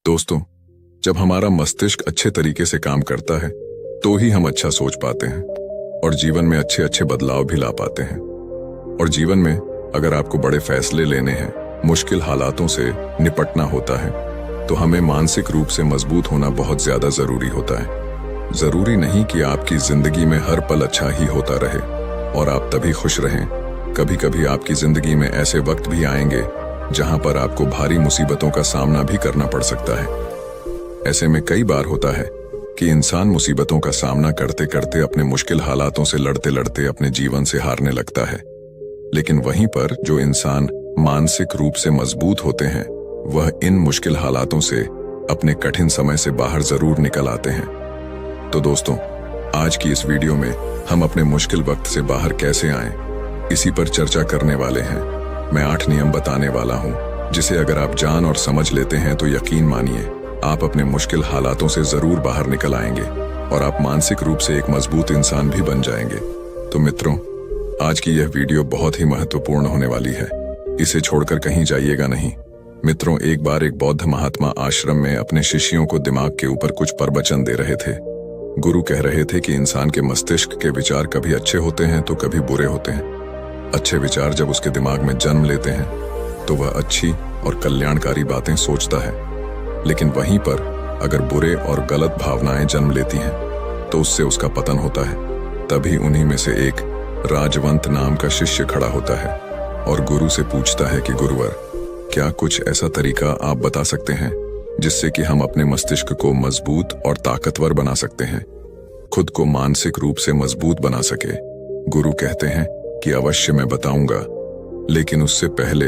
दोस्तों, जब हमारा मस्तिष्क अच्छे तरीके से काम करता है तो ही हम अच्छा सोच पाते हैं और जीवन में अच्छे अच्छे बदलाव भी ला पाते हैं। और जीवन में अगर आपको बड़े फैसले लेने हैं, मुश्किल हालातों से निपटना होता है, तो हमें मानसिक रूप से मजबूत होना बहुत ज्यादा जरूरी होता है। जरूरी नहीं कि आपकी जिंदगी में हर पल अच्छा ही होता रहे और आप तभी खुश रहें। कभी कभी आपकी जिंदगी में ऐसे वक्त भी आएंगे जहां पर आपको भारी मुसीबतों का सामना भी करना पड़ सकता है। ऐसे में कई बार होता है कि इंसान मुसीबतों का सामना करते करते अपने मुश्किल हालातों से लड़ते लड़ते अपने जीवन से हारने लगता है। लेकिन वहीं पर जो इंसान मानसिक रूप से मजबूत होते हैं, वह इन मुश्किल हालातों से अपने कठिन समय से बाहर जरूर निकल आते हैं। तो दोस्तों, आज की इस वीडियो में हम अपने मुश्किल वक्त से बाहर कैसे आएं, इसी पर चर्चा करने वाले हैं। मैं 8 नियम बताने वाला हूं, जिसे अगर आप जान और समझ लेते हैं तो यकीन मानिए आप अपने मुश्किल हालातों से जरूर बाहर निकल आएंगे और आप मानसिक रूप से एक मजबूत इंसान भी बन जाएंगे। तो मित्रों, आज की यह वीडियो बहुत ही महत्वपूर्ण होने वाली है, इसे छोड़कर कहीं जाइएगा नहीं। मित्रों, एक बार एक बौद्ध महात्मा आश्रम में अपने शिष्यों को दिमाग के ऊपर कुछ प्रवचन दे रहे थे। गुरु कह रहे थे कि इंसान के मस्तिष्क के विचार कभी अच्छे होते हैं तो कभी बुरे होते हैं। अच्छे विचार जब उसके दिमाग में जन्म लेते हैं तो वह अच्छी और कल्याणकारी बातें सोचता है, लेकिन वहीं पर अगर बुरे और गलत भावनाएं जन्म लेती हैं तो उससे उसका पतन होता है। तभी उन्हीं में से एक राजवंत नाम का शिष्य खड़ा होता है और गुरु से पूछता है कि गुरुवर, क्या कुछ ऐसा तरीका आप बता सकते हैं जिससे कि हम अपने मस्तिष्क को मजबूत और ताकतवर बना सकते हैं, खुद को मानसिक रूप से मजबूत बना सके। गुरु कहते हैं कि अवश्य मैं बताऊंगा, लेकिन उससे पहले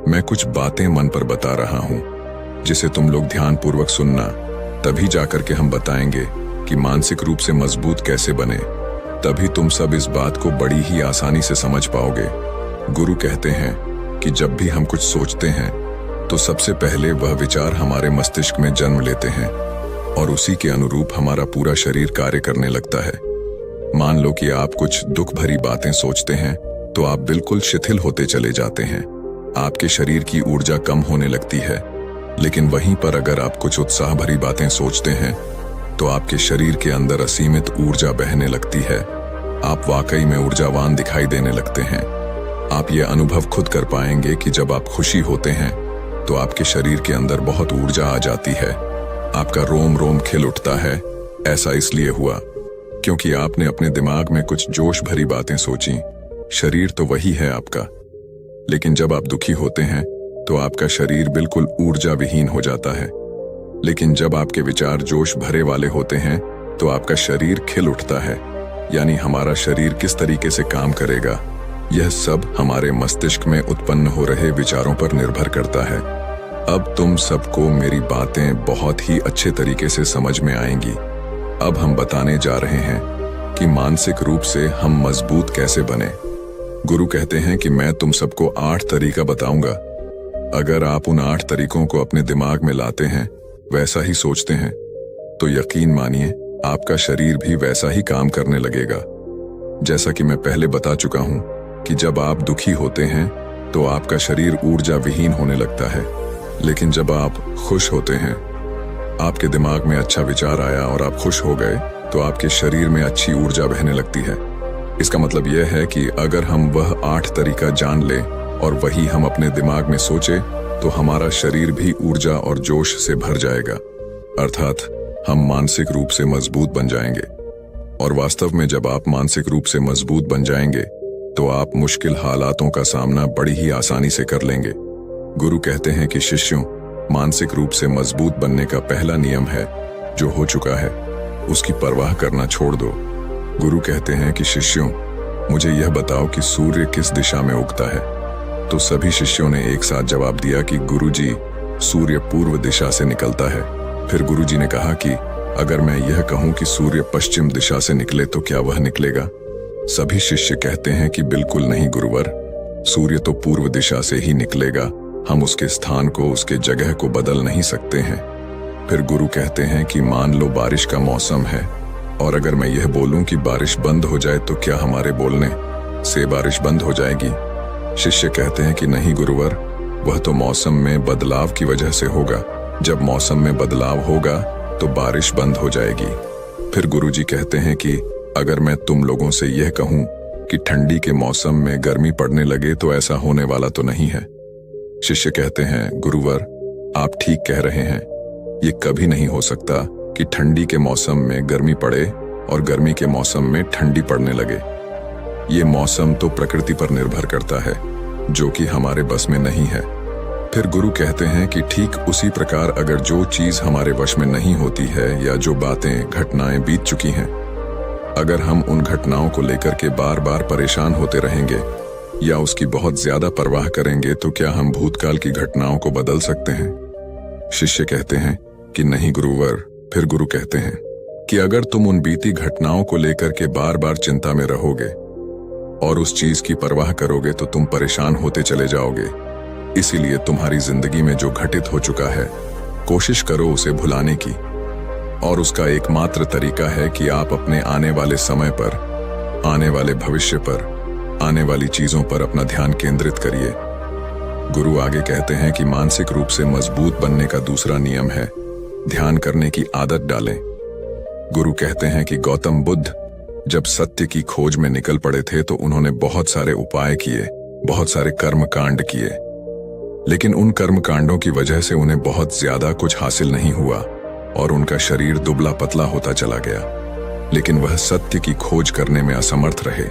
मैं कुछ बातें मन पर बता रहा हूं जिसे तुम लोग ध्यानपूर्वक सुनना। तभी जाकर के हम बताएंगे कि मानसिक रूप से मजबूत कैसे बने। तभी तुम सब इस बात को बड़ी ही आसानी से समझ पाओगे। गुरु कहते हैं कि जब भी हम कुछ सोचते हैं तो सबसे पहले वह विचार हमारे मस्तिष्क में जन्म लेते हैं और उसी के अनुरूप हमारा पूरा शरीर कार्य करने लगता है। मान लो कि आप कुछ दुख भरी बातें सोचते हैं तो आप बिल्कुल शिथिल होते चले जाते हैं, आपके शरीर की ऊर्जा कम होने लगती है। लेकिन वहीं पर अगर आप कुछ उत्साह भरी बातें सोचते हैं तो आपके शरीर के अंदर असीमित ऊर्जा बहने लगती है, आप वाकई में ऊर्जावान दिखाई देने लगते हैं। आप ये अनुभव खुद कर पाएंगे कि जब आप खुशी होते हैं तो आपके शरीर के अंदर बहुत ऊर्जा आ जाती है, आपका रोम रोम खिल उठता है। ऐसा इसलिए हुआ क्योंकि आपने अपने दिमाग में कुछ जोश भरी बातें सोची। शरीर तो वही है आपका, लेकिन जब आप दुखी होते हैं तो आपका शरीर बिल्कुल ऊर्जा विहीन हो जाता है। लेकिन जब आपके विचार जोश भरे वाले होते हैं तो आपका शरीर खिल उठता है। यानी हमारा शरीर किस तरीके से काम करेगा, यह सब हमारे मस्तिष्क में उत्पन्न हो रहे विचारों पर निर्भर करता है। अब तुम सबको मेरी बातें बहुत ही अच्छे तरीके से समझ में आएंगी। अब हम बताने जा रहे हैं कि मानसिक रूप से हम मजबूत कैसे बने। गुरु कहते हैं कि मैं तुम सबको 8 तरीका बताऊंगा। अगर आप उन 8 तरीकों को अपने दिमाग में लाते हैं, वैसा ही सोचते हैं, तो यकीन मानिए आपका शरीर भी वैसा ही काम करने लगेगा। जैसा कि मैं पहले बता चुका हूं कि जब आप दुखी होते हैं तो आपका शरीर ऊर्जा विहीन होने लगता है, लेकिन जब आप खुश होते हैं, आपके दिमाग में अच्छा विचार आया और आप खुश हो गए, तो आपके शरीर में अच्छी ऊर्जा बहने लगती है। इसका मतलब यह है कि अगर हम वह 8 तरीका जान लें और वही हम अपने दिमाग में सोचे तो हमारा शरीर भी ऊर्जा और जोश से भर जाएगा, अर्थात हम मानसिक रूप से मजबूत बन जाएंगे। और वास्तव में जब आप मानसिक रूप से मजबूत बन जाएंगे तो आप मुश्किल हालातों का सामना बड़ी ही आसानी से कर लेंगे। गुरु कहते हैं कि शिष्यों, मानसिक रूप से मजबूत बनने का पहला नियम है, जो हो चुका है उसकी परवाह करना छोड़ दो। गुरु कहते हैं कि शिष्यों, मुझे यह बताओ कि सूर्य किस दिशा में उगता है। तो सभी शिष्यों ने एक साथ जवाब दिया कि गुरुजी, सूर्य पूर्व दिशा से निकलता है। फिर गुरुजी ने कहा कि अगर मैं यह कहूं कि सूर्य पश्चिम दिशा से निकले तो क्या वह निकलेगा? सभी शिष्य कहते हैं कि बिल्कुल नहीं गुरुवर, सूर्य तो पूर्व दिशा से ही निकलेगा, हम उसके स्थान को, उसके जगह को बदल नहीं सकते हैं। फिर गुरु कहते हैं कि मान लो बारिश का मौसम है और अगर मैं यह बोलूं कि बारिश बंद हो जाए तो क्या हमारे बोलने से बारिश बंद हो जाएगी? शिष्य कहते हैं कि नहीं गुरुवर, वह तो मौसम में बदलाव की वजह से होगा, जब मौसम में बदलाव होगा तो बारिश बंद हो जाएगी। फिर गुरुजी कहते हैं कि अगर मैं तुम लोगों से यह कहूं कि ठंडी के मौसम में गर्मी पड़ने लगे तो ऐसा होने वाला तो नहीं है। शिष्य कहते हैं, गुरुवर आप ठीक कह रहे हैं, ये कभी नहीं हो सकता कि ठंडी के मौसम में गर्मी पड़े और गर्मी के मौसम में ठंडी पड़ने लगे। ये मौसम तो प्रकृति पर निर्भर करता है, जो कि हमारे बस में नहीं है। फिर गुरु कहते हैं कि ठीक उसी प्रकार अगर जो चीज हमारे वश में नहीं होती है या जो बातें घटनाएं बीत चुकी हैं, अगर हम उन घटनाओं को लेकर के बार बार परेशान होते रहेंगे या उसकी बहुत ज्यादा परवाह करेंगे तो क्या हम भूतकाल की घटनाओं को बदल सकते हैं? शिष्य कहते हैं कि नहीं गुरुवर। फिर गुरु कहते हैं कि अगर तुम उन बीती घटनाओं को लेकर के बार बार चिंता में रहोगे और उस चीज की परवाह करोगे तो तुम परेशान होते चले जाओगे। इसीलिए तुम्हारी जिंदगी में जो घटित हो चुका है, कोशिश करो उसे भुलाने की, और उसका एकमात्र तरीका है कि आप अपने आने वाले समय पर, आने वाले भविष्य पर, आने वाली चीजों पर अपना ध्यान केंद्रित करिए। गुरु आगे कहते हैं कि मानसिक रूप से मजबूत बनने का दूसरा नियम है ध्यान करने की आदत डालें। गुरु कहते हैं कि गौतम बुद्ध जब सत्य की खोज में निकल पड़े थे तो उन्होंने बहुत सारे उपाय किए, बहुत सारे कर्म कांड किए, लेकिन उन कर्म कांडों की वजह से उन्हें बहुत ज्यादा कुछ हासिल नहीं हुआ और उनका शरीर दुबला पतला होता चला गया। लेकिन वह सत्य की खोज करने में असमर्थ रहे।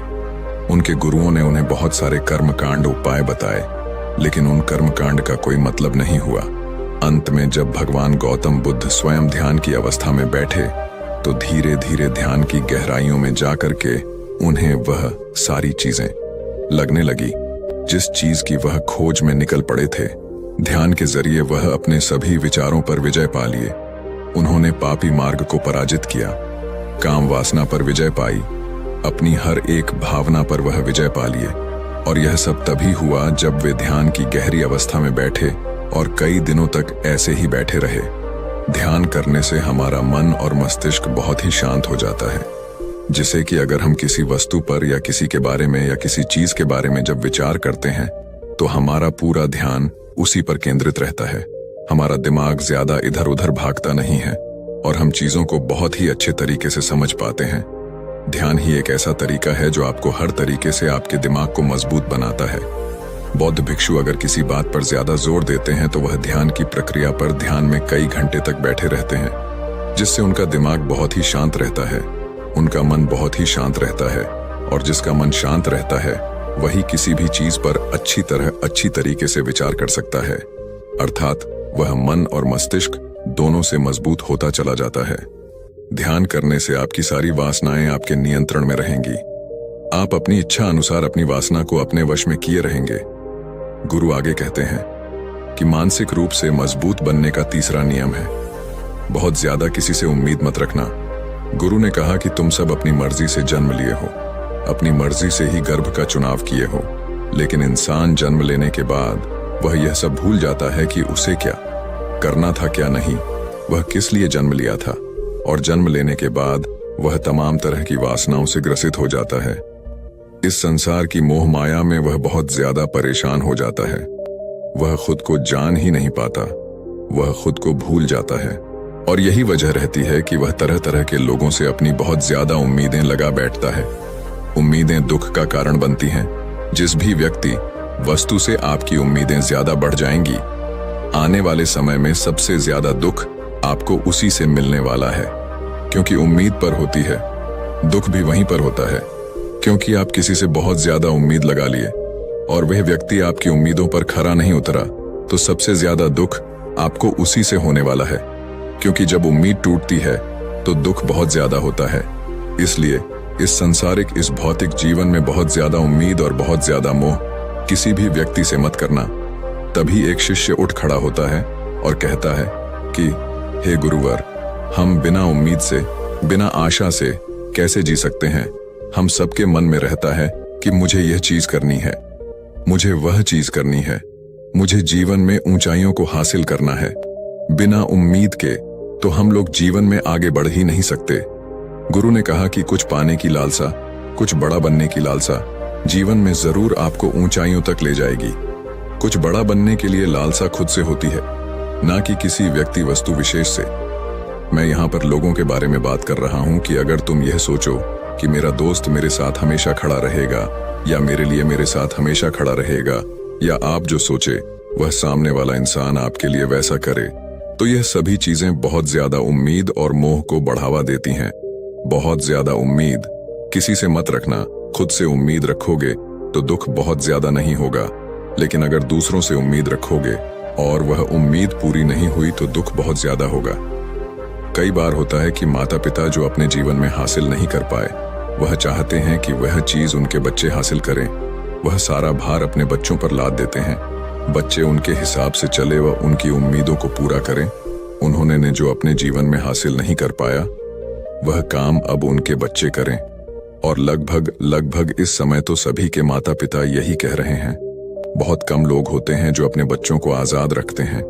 उनके गुरुओं ने उन्हें बहुत सारे कर्म कांड उपाय बताए, लेकिन उन कर्म कांड का कोई मतलब नहीं हुआ। अंत में जब भगवान गौतम बुद्ध स्वयं ध्यान की अवस्था में बैठे तो धीरे धीरे ध्यान की गहराइयों में जाकर के उन्हें वह सारी चीजें लगने लगी जिस चीज की वह खोज में निकल पड़े थे। ध्यान के जरिए वह अपने सभी विचारों पर विजय पा लिए। उन्होंने पापी मार्ग को पराजित किया, काम वासना पर विजय पाई, अपनी हर एक भावना पर वह विजय पा लिए। और यह सब तभी हुआ जब वे ध्यान की गहरी अवस्था में बैठे और कई दिनों तक ऐसे ही बैठे रहे। ध्यान करने से हमारा मन और मस्तिष्क बहुत ही शांत हो जाता है, जिसे कि अगर हम किसी वस्तु पर या किसी के बारे में या किसी चीज के बारे में जब विचार करते हैं तो हमारा पूरा ध्यान उसी पर केंद्रित रहता है। हमारा दिमाग ज्यादा इधर उधर भागता नहीं है और हम चीजों को बहुत ही अच्छे तरीके से समझ पाते हैं। ध्यान ही एक ऐसा तरीका है जो आपको हर तरीके से आपके दिमाग को मजबूत बनाता है। बौद्ध भिक्षु अगर किसी बात पर ज्यादा जोर देते हैं तो वह ध्यान की प्रक्रिया पर ध्यान में कई घंटे तक बैठे रहते हैं, जिससे उनका दिमाग बहुत ही शांत रहता है, उनका मन बहुत ही शांत रहता है, और जिसका मन शांत रहता है वही किसी भी चीज पर अच्छी तरीके से विचार कर सकता है। अर्थात वह मन और मस्तिष्क दोनों से मजबूत होता चला जाता है। ध्यान करने से आपकी सारी वासनाएं आपके नियंत्रण में रहेंगी। आप अपनी इच्छा अनुसार अपनी वासना को अपने वश में किए रहेंगे। गुरु आगे कहते हैं कि मानसिक रूप से मजबूत बनने का तीसरा नियम है बहुत ज्यादा किसी से उम्मीद मत रखना। गुरु ने कहा कि तुम सब अपनी मर्जी से जन्म लिए हो, अपनी मर्जी से ही गर्भ का चुनाव किए हो, लेकिन इंसान जन्म लेने के बाद वह यह सब भूल जाता है कि उसे क्या करना था क्या नहीं, वह किस लिए जन्म लिया था, और जन्म लेने के बाद वह तमाम तरह की वासनाओं से ग्रसित हो जाता है। इस संसार की मोह माया में वह बहुत ज्यादा परेशान हो जाता है। वह खुद को जान ही नहीं पाता, वह खुद को भूल जाता है, और यही वजह रहती है कि वह तरह तरह के लोगों से अपनी बहुत ज्यादा उम्मीदें लगा बैठता है। उम्मीदें दुख का कारण बनती हैं। जिस भी व्यक्ति वस्तु से आपकी उम्मीदें ज्यादा बढ़ जाएंगी, आने वाले समय में सबसे ज्यादा दुख आपको उसी से मिलने वाला है, क्योंकि उम्मीद पर होती है। दुख भी वहीं पर होता है, क्योंकि आप किसी से बहुत ज्यादा उम्मीद लगा लिए और वह व्यक्ति आपकी उम्मीदों पर खरा नहीं उतरा, तो सबसे ज्यादा दुख आपको उसी से होने वाला है, क्योंकि जब उम्मीद टूटती है तो दुख बहुत ज्यादा होता है। इसलिए इस संसारिक, इस भौतिक जीवन में बहुत ज्यादा उम्मीद और बहुत ज्यादा मोह किसी भी व्यक्ति से मत करना। तभी एक शिष्य उठ खड़ा होता है और कहता है कि हे गुरुवर, हम बिना उम्मीद से, बिना आशा से कैसे जी सकते हैं? हम सबके मन में रहता है कि मुझे यह चीज करनी है, मुझे वह चीज करनी है, मुझे जीवन में ऊंचाइयों को हासिल करना है। बिना उम्मीद के तो हम लोग जीवन में आगे बढ़ ही नहीं सकते। गुरु ने कहा कि कुछ पाने की लालसा, कुछ बड़ा बनने की लालसा जीवन में जरूर आपको ऊंचाइयों तक ले जाएगी। कुछ बड़ा बनने के लिए लालसा खुद से होती है, ना कि किसी व्यक्ति वस्तु विशेष से। मैं यहाँ पर लोगों के बारे में बात कर रहा हूँ कि अगर तुम यह सोचो कि मेरा दोस्त मेरे साथ हमेशा खड़ा रहेगा या मेरे लिए मेरे साथ हमेशा खड़ा रहेगा, या आप जो सोचे वह सामने वाला इंसान आपके लिए वैसा करे, तो यह सभी चीजें बहुत ज्यादा उम्मीद और मोह को बढ़ावा देती हैं। बहुत ज्यादा उम्मीद किसी से मत रखना। खुद से उम्मीद रखोगे तो दुख बहुत ज्यादा नहीं होगा, लेकिन अगर दूसरों से उम्मीद रखोगे और वह उम्मीद पूरी नहीं हुई तो दुख बहुत ज्यादा होगा। कई बार होता है कि माता पिता जो अपने जीवन में हासिल नहीं कर पाए, वह चाहते हैं कि वह चीज उनके बच्चे हासिल करें। वह सारा भार अपने बच्चों पर लाद देते हैं। बच्चे उनके हिसाब से चले व उनकी उम्मीदों को पूरा करें। उन्होंने ने जो अपने जीवन में हासिल नहीं कर पाया, वह काम अब उनके बच्चे करें। और लगभग इस समय तो सभी के माता पिता यही कह रहे हैं। बहुत कम लोग होते हैं जो अपने बच्चों को आजाद रखते हैं।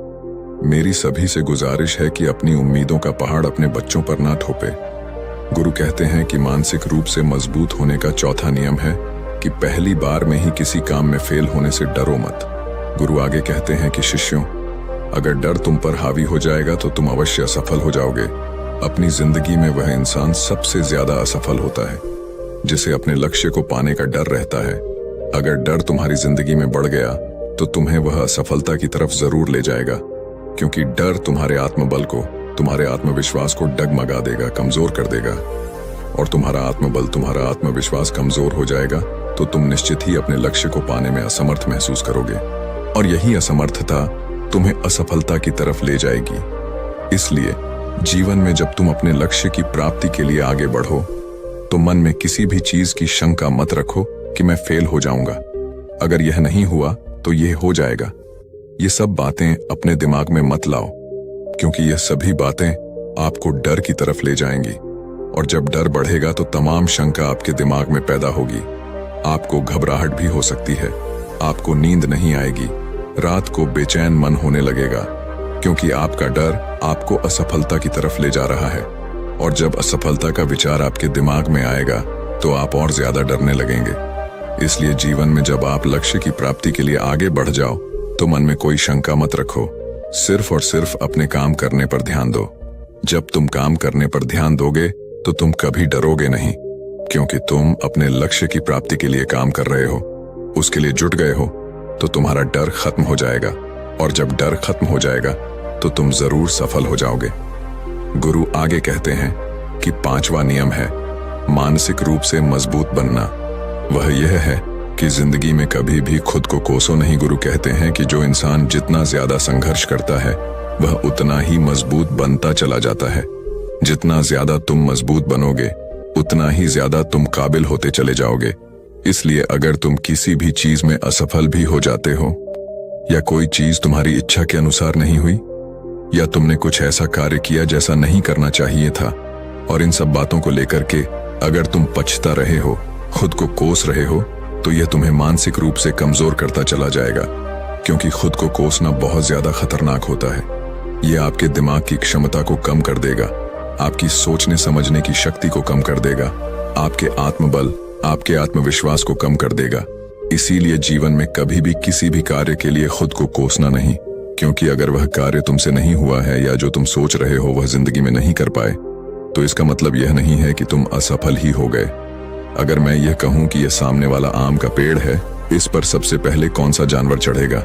मेरी सभी से गुजारिश है कि अपनी उम्मीदों का पहाड़ अपने बच्चों पर ना थोपे। गुरु कहते हैं कि मानसिक रूप से मजबूत होने का चौथा नियम है कि पहली बार में ही किसी काम में फेल होने से डरो मत। गुरु आगे कहते हैं कि शिष्यों, अगर डर तुम पर हावी हो जाएगा तो तुम अवश्य असफल हो जाओगे। अपनी जिंदगी में वह इंसान सबसे ज्यादा असफल होता है जिसे अपने लक्ष्य को पाने का डर रहता है। अगर डर तुम्हारी जिंदगी में बढ़ गया तो तुम्हें वह असफलता की तरफ जरूर ले जाएगा, क्योंकि डर तुम्हारे आत्मबल को, तुम्हारे आत्मविश्वास को डगमगा देगा, कमजोर कर देगा। और तुम्हारा आत्मबल, तुम्हारा आत्मविश्वास कमजोर हो जाएगा तो तुम निश्चित ही अपने लक्ष्य को पाने में असमर्थ महसूस करोगे, और यही असमर्थता तुम्हें असफलता की तरफ ले जाएगी। इसलिए जीवन में जब तुम अपने लक्ष्य की प्राप्ति के लिए आगे बढ़ो तो मन में किसी भी चीज की शंका मत रखो कि मैं फेल हो जाऊंगा। अगर यह नहीं हुआ तो यह हो जाएगा। ये सब बातें अपने दिमाग में मत लाओ, क्योंकि यह सभी बातें आपको डर की तरफ ले जाएंगी। और जब डर बढ़ेगा तो तमाम शंका आपके दिमाग में पैदा होगी। आपको घबराहट भी हो सकती है, आपको नींद नहीं आएगी, रात को बेचैन मन होने लगेगा, क्योंकि आपका डर आपको असफलता की तरफ ले जा रहा है। और जब असफलता का विचार आपके दिमाग में आएगा तो आप और ज्यादा डरने लगेंगे। इसलिए जीवन में जब आप लक्ष्य की प्राप्ति के लिए आगे बढ़ जाओ तो मन में कोई शंका मत रखो, सिर्फ और सिर्फ अपने काम करने पर ध्यान दो। जब तुम काम करने पर ध्यान दोगे तो तुम कभी डरोगे नहीं, क्योंकि तुम अपने लक्ष्य की प्राप्ति के लिए काम कर रहे हो, उसके लिए जुट गए हो, तो तुम्हारा डर खत्म हो जाएगा। और जब डर खत्म हो जाएगा तो तुम जरूर सफल हो जाओगे। गुरु आगे कहते हैं कि पांचवा नियम है मानसिक रूप से मजबूत बनना। वह यह है कि जिंदगी में कभी भी खुद को कोसो नहीं। गुरु कहते हैं कि जो इंसान जितना ज्यादा संघर्ष करता है वह उतना ही मजबूत बनता चला जाता है। जितना ज्यादा तुम मजबूत बनोगे उतना ही ज्यादा तुम काबिल होते चले जाओगे। इसलिए अगर तुम किसी भी चीज में असफल भी हो जाते हो, या कोई चीज तुम्हारी इच्छा के अनुसार नहीं हुई, या तुमने कुछ ऐसा कार्य किया जैसा नहीं करना चाहिए था, और इन सब बातों को लेकर के अगर तुम पछता रहे हो, खुद को कोस रहे हो, तो यह तुम्हें मानसिक रूप से कमजोर करता चला जाएगा। क्योंकि खुद को कोसना बहुत ज्यादा खतरनाक होता है। यह आपके दिमाग की क्षमता को कम कर देगा, आपकी सोचने समझने की शक्ति को कम कर देगा, आपके आत्मबल, आपके आत्मविश्वास को कम कर देगा। इसीलिए जीवन में कभी भी किसी भी कार्य के लिए खुद को कोसना नहीं, क्योंकि अगर वह कार्य तुमसे नहीं हुआ है या जो तुम सोच रहे हो वह जिंदगी में नहीं कर पाए, तो इसका मतलब यह नहीं है कि तुम असफल ही हो गए। अगर मैं यह कहूं कि यह सामने वाला आम का पेड़ है, इस पर सबसे पहले कौन सा जानवर चढ़ेगा?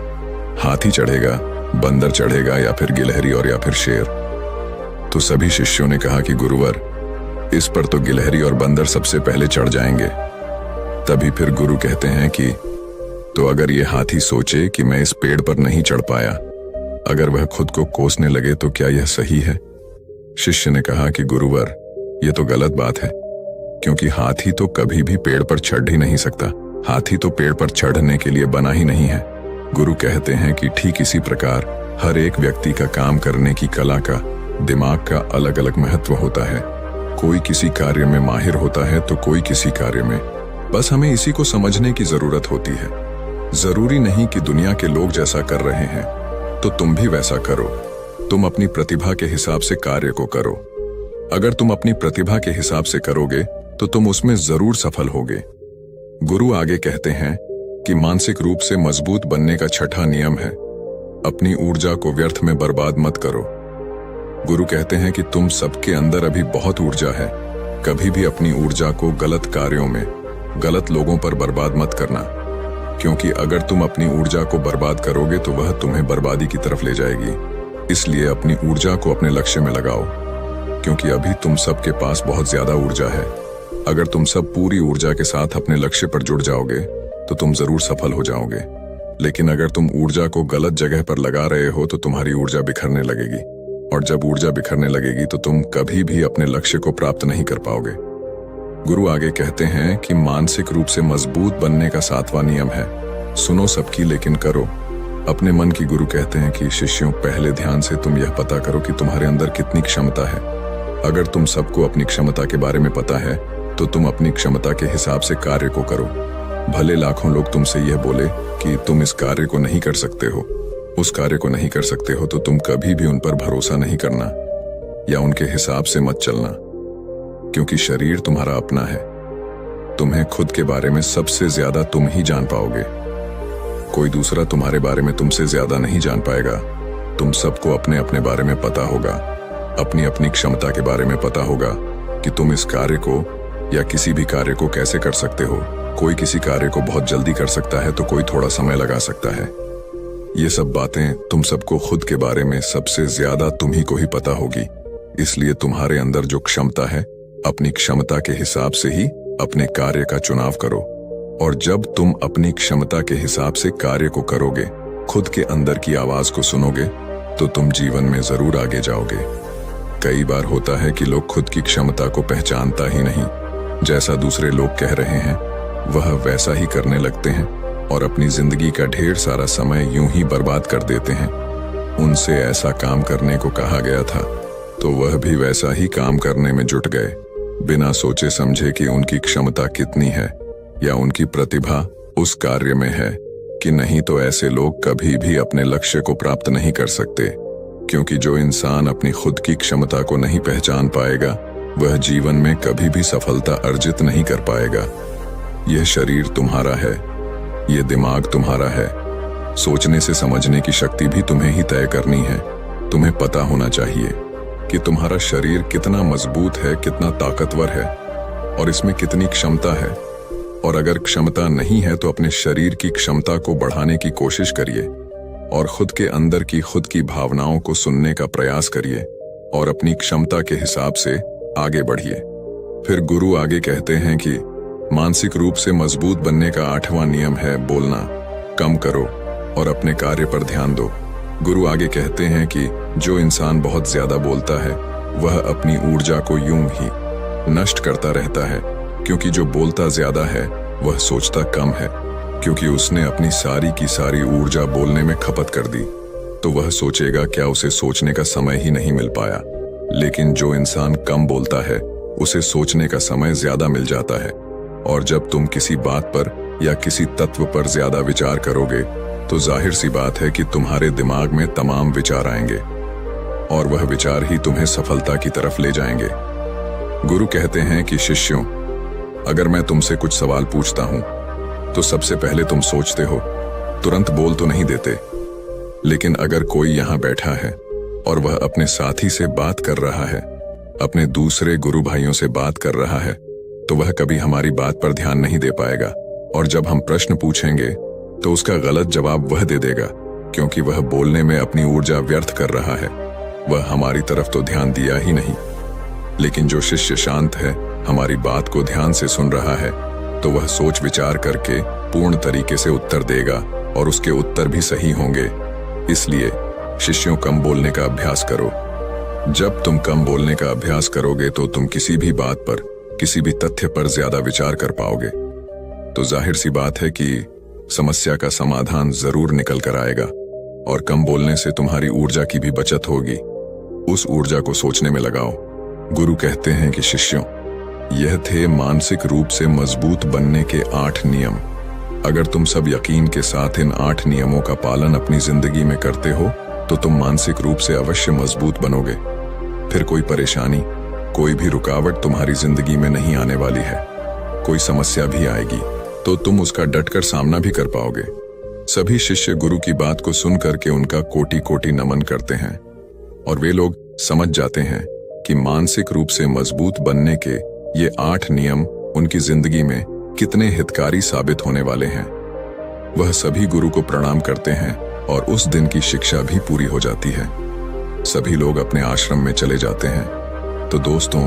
हाथी चढ़ेगा, बंदर चढ़ेगा, या फिर गिलहरी और या फिर शेर? तो सभी शिष्यों ने कहा कि गुरुवर, इस पर तो गिलहरी और बंदर सबसे पहले चढ़ जाएंगे। तभी फिर गुरु कहते हैं कि तो अगर ये हाथी सोचे कि मैं इस पेड़ पर नहीं चढ़ पाया, अगर वह खुद को कोसने लगे तो क्या यह सही है? शिष्य ने कहा कि गुरुवर, यह तो गलत बात है, क्योंकि हाथी तो कभी भी पेड़ पर चढ़ ही नहीं सकता। हाथी तो पेड़ पर चढ़ने के लिए बना ही नहीं है। गुरु कहते हैं कि ठीक इसी प्रकार हर एक व्यक्ति का काम करने की कला का, दिमाग का अलग अलग महत्व होता है। कोई किसी कार्य में माहिर होता है तो कोई किसी कार्य में। बस हमें इसी को समझने की जरूरत होती है। जरूरी नहीं कि दुनिया के लोग जैसा कर रहे हैं तो तुम भी वैसा करो। तुम अपनी प्रतिभा के हिसाब से कार्य को करो। अगर तुम अपनी प्रतिभा के हिसाब से करोगे तो तुम उसमें जरूर सफल होगे। गुरु आगे कहते हैं कि मानसिक रूप से मजबूत बनने का छठा नियम है अपनी ऊर्जा को व्यर्थ में बर्बाद मत करो। गुरु कहते हैं कि तुम सबके अंदर अभी बहुत ऊर्जा है। कभी भी अपनी ऊर्जा को गलत कार्यों में, गलत लोगों पर बर्बाद मत करना, क्योंकि अगर तुम अपनी ऊर्जा को बर्बाद करोगे तो वह तुम्हें बर्बादी की तरफ ले जाएगी। इसलिए अपनी ऊर्जा को अपने लक्ष्य में लगाओ, क्योंकि अभी तुम सबके पास बहुत ज्यादा ऊर्जा है। अगर तुम सब पूरी ऊर्जा के साथ अपने लक्ष्य पर जुड़ जाओगे तो तुम जरूर सफल हो जाओगे। लेकिन अगर तुम ऊर्जा को गलत जगह पर लगा रहे हो तो तुम्हारी ऊर्जा बिखरने लगेगी, और जब ऊर्जा बिखरने लगेगी तो तुम कभी भी अपने लक्ष्य को प्राप्त नहीं कर पाओगे। गुरु आगे कहते हैं कि मानसिक रूप से मजबूत बनने का 7वां नियम है, सुनो सबकी लेकिन करो अपने मन की। गुरु कहते हैं कि शिष्यों, पहले ध्यान से तुम यह पता करो कि तुम्हारे अंदर कितनी क्षमता है। अगर तुम सबको अपनी क्षमता के बारे में पता है तो तुम अपनी क्षमता के हिसाब से कार्य को करो। भले लाखों लोग तुमसे यह बोले कि तुम इस कार्य को नहीं कर सकते हो, उस कार्य को नहीं कर सकते हो, तो तुम कभी भी उन पर भरोसा नहीं करना या उनके हिसाब से मत चलना, क्योंकि शरीर तुम्हारा अपना है। तुम्हें खुद के बारे में सबसे ज्यादा तुम ही जान पाओगे। कोई दूसरा तुम्हारे बारे में तुमसे ज्यादा नहीं जान पाएगा। तुम सबको अपने अपने बारे में पता होगा, अपनी अपनी क्षमता के बारे में पता होगा कि तुम इस कार्य को या किसी भी कार्य को कैसे कर सकते हो। कोई किसी कार्य को बहुत जल्दी कर सकता है तो कोई थोड़ा समय लगा सकता है। ये सब बातें तुम सबको खुद के बारे में सबसे ज्यादा तुम्ही को ही पता होगी। इसलिए तुम्हारे अंदर जो क्षमता है, अपनी क्षमता के हिसाब से ही अपने कार्य का चुनाव करो। और जब तुम अपनी क्षमता के हिसाब से कार्य को करोगे, खुद के अंदर की आवाज को सुनोगे, तो तुम जीवन में जरूर आगे जाओगे। कई बार होता है कि लोग खुद की क्षमता को पहचानता ही नहीं, जैसा दूसरे लोग कह रहे हैं वह वैसा ही करने लगते हैं और अपनी जिंदगी का ढेर सारा समय यूं ही बर्बाद कर देते हैं। उनसे ऐसा काम करने को कहा गया था तो वह भी वैसा ही काम करने में जुट गए, बिना सोचे समझे कि उनकी क्षमता कितनी है या उनकी प्रतिभा उस कार्य में है कि नहीं। तो ऐसे लोग कभी भी अपने लक्ष्य को प्राप्त नहीं कर सकते, क्योंकि जो इंसान अपनी खुद की क्षमता को नहीं पहचान पाएगा वह जीवन में कभी भी सफलता अर्जित नहीं कर पाएगा। यह शरीर तुम्हारा है, यह दिमाग तुम्हारा है। सोचने से समझने की शक्ति भी तुम्हें ही तय करनी है। तुम्हें पता होना चाहिए कि तुम्हारा शरीर कितना मजबूत है, कितना ताकतवर है और इसमें कितनी क्षमता है। और अगर क्षमता नहीं है तो अपने शरीर की क्षमता को बढ़ाने की कोशिश करिए और खुद के अंदर की खुद की भावनाओं को सुनने का प्रयास करिए और अपनी क्षमता के हिसाब से आगे बढ़िए। फिर गुरु आगे कहते हैं कि मानसिक रूप से मजबूत बनने का 8वां नियम है, बोलना कम करो और अपने कार्य पर ध्यान दो। गुरु आगे कहते हैं कि जो इंसान बहुत ज्यादा बोलता है वह अपनी ऊर्जा को यूं ही नष्ट करता रहता है, क्योंकि जो बोलता ज्यादा है वह सोचता कम है, क्योंकि उसने अपनी सारी की सारी ऊर्जा बोलने में खपत कर दी तो वह सोचेगा क्या उसे सोचने का समय ही नहीं मिल पाया। लेकिन जो इंसान कम बोलता है उसे सोचने का समय ज्यादा मिल जाता है। और जब तुम किसी बात पर या किसी तत्व पर ज्यादा विचार करोगे तो जाहिर सी बात है कि तुम्हारे दिमाग में तमाम विचार आएंगे और वह विचार ही तुम्हें सफलता की तरफ ले जाएंगे। गुरु कहते हैं कि शिष्यों, अगर मैं तुमसे कुछ सवाल पूछता हूं तो सबसे पहले तुम सोचते हो, तुरंत बोल तो नहीं देते। लेकिन अगर कोई यहां बैठा है और वह अपने साथी से बात कर रहा है, अपने दूसरे गुरु भाइयों से बात कर रहा है, तो वह कभी हमारी बात पर ध्यान नहीं दे पाएगा। और जब हम प्रश्न पूछेंगे तो उसका गलत जवाब वह दे देगा, क्योंकि वह बोलने में अपनी ऊर्जा व्यर्थ कर रहा है। वह हमारी तरफ तो ध्यान दिया ही नहीं। लेकिन जो शिष्य शांत है, हमारी बात को ध्यान से सुन रहा है, तो वह सोच विचार करके पूर्ण तरीके से उत्तर देगा और उसके उत्तर भी सही होंगे। इसलिए शिष्यों, कम बोलने का अभ्यास करो। जब तुम कम बोलने का अभ्यास करोगे तो तुम किसी भी बात पर, किसी भी तथ्य पर ज्यादा विचार कर पाओगे। तो जाहिर सी बात है कि समस्या का समाधान जरूर निकल कर आएगा। और कम बोलने से तुम्हारी ऊर्जा की भी बचत होगी। उस ऊर्जा को सोचने में लगाओ। गुरु कहते हैं कि शिष्यों, यह थे मानसिक रूप से मजबूत बनने के 8 नियम। अगर तुम सब यकीन के साथ इन 8 नियमों का पालन अपनी जिंदगी में करते हो तो तुम मानसिक रूप से अवश्य मजबूत बनोगे। फिर कोई परेशानी, कोई भी रुकावट तुम्हारी जिंदगी में नहीं आने वाली है। कोई समस्या भी आएगी तो तुम उसका डटकर सामना भी कर पाओगे। सभी शिष्य गुरु की बात को सुन करके उनका कोटि कोटि नमन करते हैं और वे लोग समझ जाते हैं कि मानसिक रूप से मजबूत बनने के ये 8 नियम उनकी जिंदगी में कितने हितकारी साबित होने वाले हैं। वह सभी गुरु को प्रणाम करते हैं और उस दिन की शिक्षा भी पूरी हो जाती है। सभी लोग अपने आश्रम में चले जाते हैं। तो दोस्तों,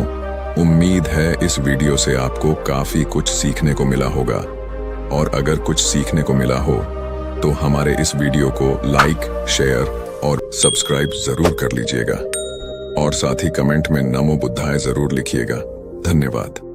उम्मीद है इस वीडियो से आपको काफी कुछ सीखने को मिला होगा, और अगर कुछ सीखने को मिला हो तो हमारे इस वीडियो को लाइक, शेयर और सब्सक्राइब जरूर कर लीजिएगा और साथ ही कमेंट में नमो बुद्धाय जरूर लिखिएगा। धन्यवाद।